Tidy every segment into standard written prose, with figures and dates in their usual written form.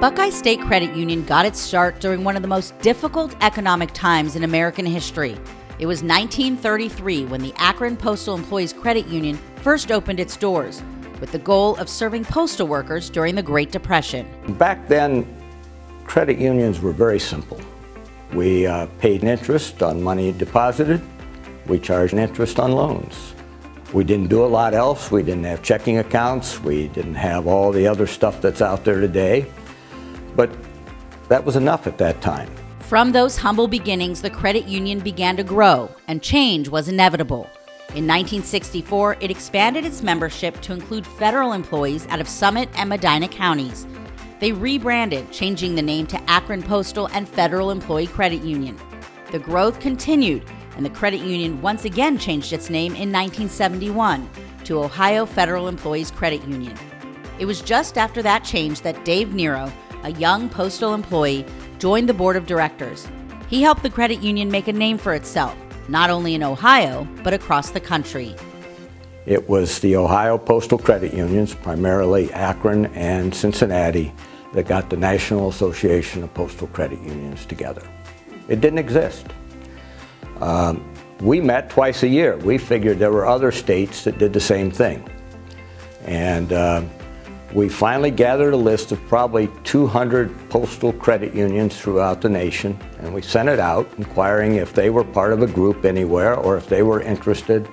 Buckeye State Credit Union got its start during one of the most difficult economic times in American history. It was 1933 when the Akron Postal Employees Credit Union first opened its doors, with the goal of serving postal workers during the Great Depression. Back then, credit unions were very simple. We paid an interest on money deposited. We charged an interest on loans. We didn't do a lot else. We didn't have checking accounts. We didn't have all the other stuff that's out there today. But that was enough at that time. From those humble beginnings, the credit union began to grow, and change was inevitable. In 1964, it expanded its membership to include federal employees out of Summit and Medina counties. They rebranded, changing the name to Akron Postal and Federal Employee Credit Union. The growth continued, and the credit union once again changed its name in 1971 to Ohio Federal Employees Credit Union. It was just after that change that Dave Nero, a young postal employee, joined the board of directors. He helped the credit union make a name for itself, not only in Ohio, but across the country. It was the Ohio Postal Credit Unions, primarily Akron and Cincinnati, that got the National Association of Postal Credit Unions together. It didn't exist. We met twice a year. We figured there were other states that did the same thing. And we finally gathered a list of probably 200 postal credit unions throughout the nation, and we sent it out inquiring if they were part of a group anywhere or if they were interested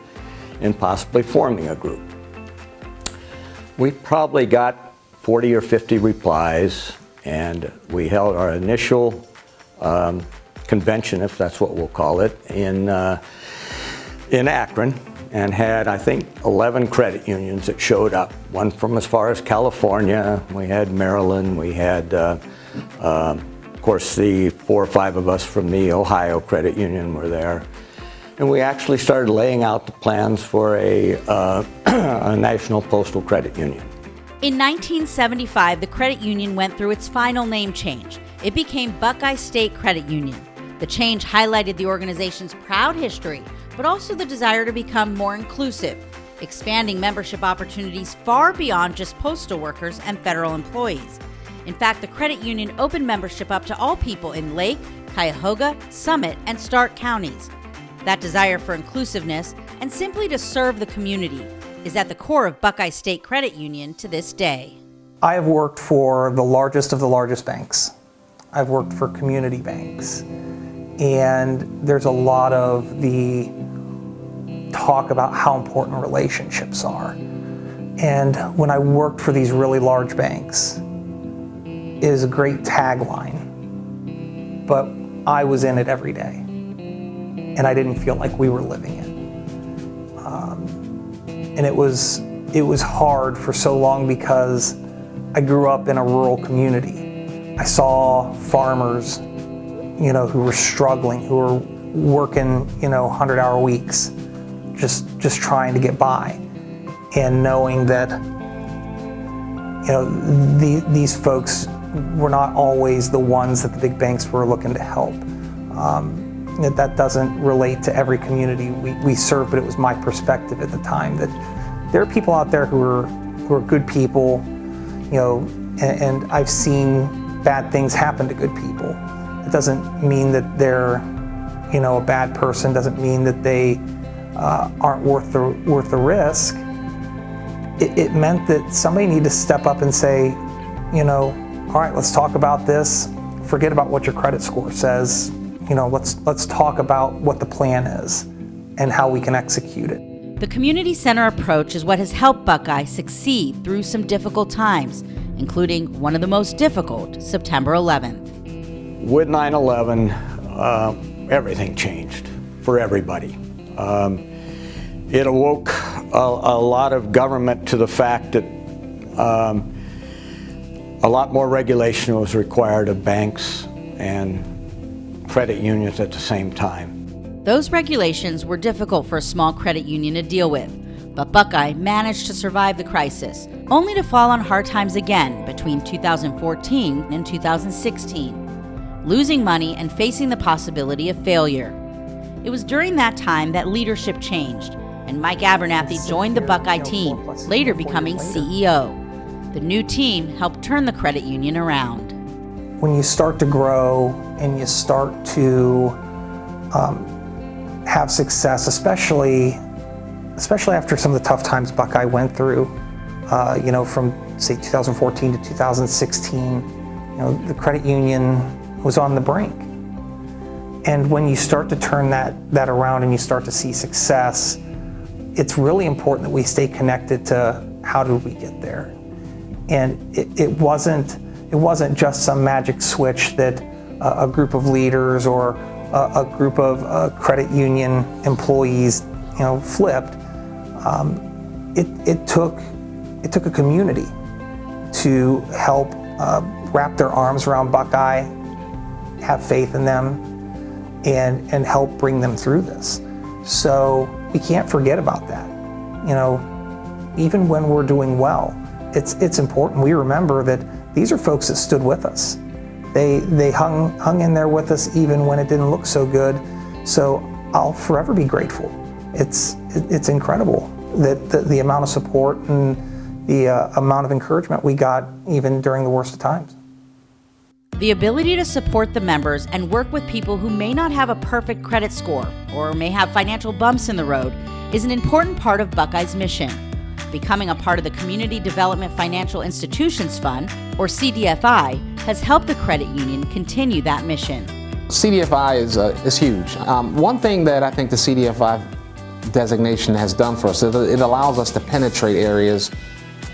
in possibly forming a group. We probably got 40 or 50 replies, and we held our initial convention, if that's what we'll call it, in Akron, and had, I think, 11 credit unions that showed up. One from as far as California, we had Maryland, we had, of course, the 4 or 5 of us from the Ohio Credit Union were there. And we actually started laying out the plans for a national postal credit union. In 1975, the credit union went through its final name change. It became Buckeye State Credit Union. The change highlighted the organization's proud history, but also the desire to become more inclusive, expanding membership opportunities far beyond just postal workers and federal employees. In fact, the credit union opened membership up to all people in Lake, Cuyahoga, Summit, and Stark counties. That desire for inclusiveness and simply to serve the community is at the core of Buckeye State Credit Union to this day. I have worked for the largest of the largest banks. I've worked for community banks. And there's a lot of the talk about how important relationships are. And when I worked for these really large banks, it is a great tagline, but I was in it every day. And I didn't feel like we were living it. And it was hard for so long because I grew up in a rural community. I saw farmers, who were struggling, who were working, 100-hour weeks, just trying to get by, and knowing that, these folks were not always the ones that the big banks were looking to help. That doesn't relate to every community we serve, but it was my perspective at the time that there are people out there who are good people, and I've seen bad things happen to good people. It doesn't mean that they're, a bad person. Doesn't mean that they aren't worth the risk. It meant that somebody needed to step up and say, all right, let's talk about this. Forget about what your credit score says. Let's talk about what the plan is and how we can execute it. The community center approach is what has helped Buckeye succeed through some difficult times, including one of the most difficult, September 11th. With 9/11, everything changed for everybody. It awoke a lot of government to the fact that a lot more regulation was required of banks and credit unions at the same time. Those regulations were difficult for a small credit union to deal with, but Buckeye managed to survive the crisis, only to fall on hard times again between 2014 and 2016, losing money and facing the possibility of failure. It was during that time that leadership changed, and Mike Abernathy joined the Buckeye team, later becoming CEO. The new team helped turn the credit union around. when you start to grow and you start to have success, especially after some of the tough times Buckeye went through, from say 2014 to 2016, the credit union was on the brink. And when you start to turn that around and you start to see success, it's really important that we stay connected to how did we get there. And it wasn't just some magic switch that a group of leaders or a group of credit union employees, flipped. It took a community to help wrap their arms around Buckeye, have faith in them, and help bring them through this. So we can't forget about that. Even when we're doing well, it's important we remember that these are folks that stood with us. They hung in there with us even when it didn't look so good. So I'll forever be grateful. It's incredible that the amount of support and the amount of encouragement we got even during the worst of times. The ability to support the members and work with people who may not have a perfect credit score or may have financial bumps in the road is an important part of Buckeye's mission. Becoming a part of the Community Development Financial Institutions Fund, or CDFI, has helped the credit union continue that mission. CDFI is huge. One thing that I think the CDFI designation has done for us is it allows us to penetrate areas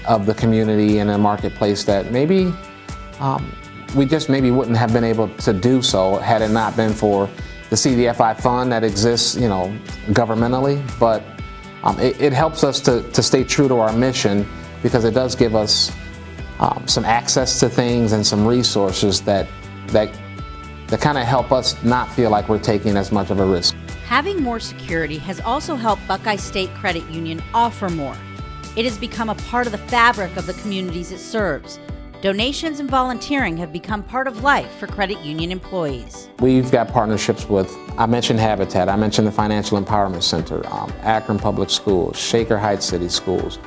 of the community and the marketplace that maybe we just maybe wouldn't have been able to do so had it not been for the CDFI fund that exists, governmentally. But it helps us to stay true to our mission because it does give us some access to things and some resources that kind of help us not feel like we're taking as much of a risk. Having more security has also helped Buckeye State Credit Union offer more. It has become a part of the fabric of the communities it serves. Donations and volunteering have become part of life for credit union employees. We've got partnerships with, I mentioned Habitat, I mentioned the Financial Empowerment Center, Akron Public Schools, Shaker Heights City Schools,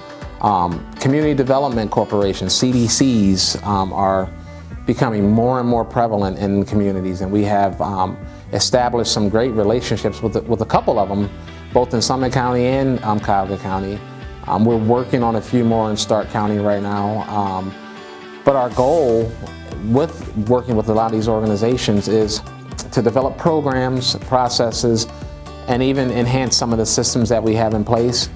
Community Development Corporation, CDCs are becoming more and more prevalent in communities, and we have established some great relationships with a couple of them, both in Summit County and Cuyahoga County. We're working on a few more in Stark County right now. But our goal with working with a lot of these organizations is to develop programs, processes, and even enhance some of the systems that we have in place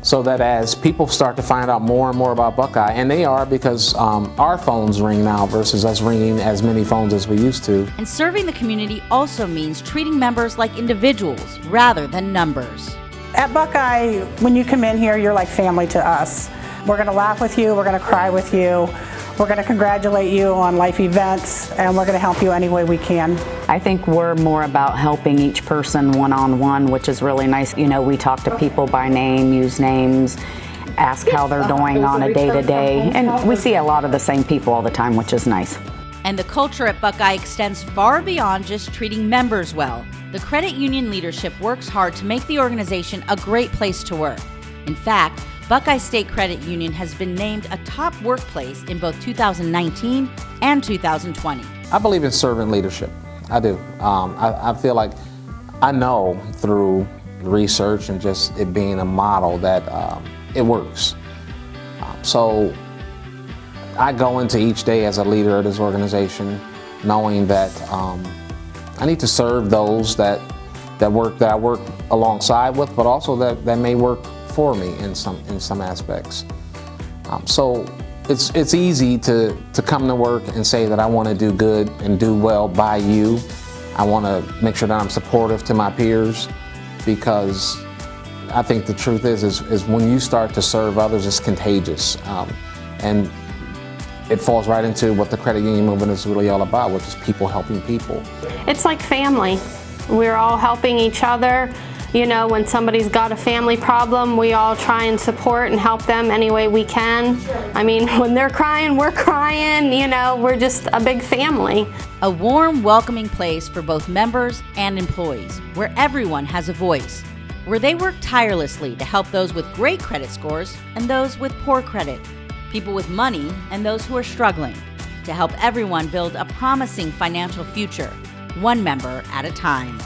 so that as people start to find out more and more about Buckeye, and they are because our phones ring now versus us ringing as many phones as we used to. And serving the community also means treating members like individuals rather than numbers. At Buckeye, when you come in here, you're like family to us. We're going to laugh with you, we're going to cry with you. We're going to congratulate you on life events, and we're going to help you any way we can. I think we're more about helping each person one-on-one, which is really nice. We talk to people by name, use names, ask how they're doing on a day-to-day, and we see a lot of the same people all the time, which is nice. And the culture at Buckeye extends far beyond just treating members well. The credit union leadership works hard to make the organization a great place to work. In fact, Buckeye State Credit Union has been named a top workplace in both 2019 and 2020. I believe in servant leadership. I do. I feel like I know through research and just it being a model that it works. So I go into each day as a leader of this organization knowing that I need to serve those that I work alongside with, but also that may work for me in some aspects. So it's easy to come to work and say that I want to do good and do well by you. I want to make sure that I'm supportive to my peers because I think the truth is when you start to serve others, it's contagious. And it falls right into what the credit union movement is really all about, which is people helping people. It's like family. We're all helping each other. When somebody's got a family problem, we all try and support and help them any way we can. I mean, when they're crying, we're crying, we're just a big family. A warm, welcoming place for both members and employees, where everyone has a voice, where they work tirelessly to help those with great credit scores and those with poor credit, people with money and those who are struggling. to help everyone build a promising financial future, one member at a time.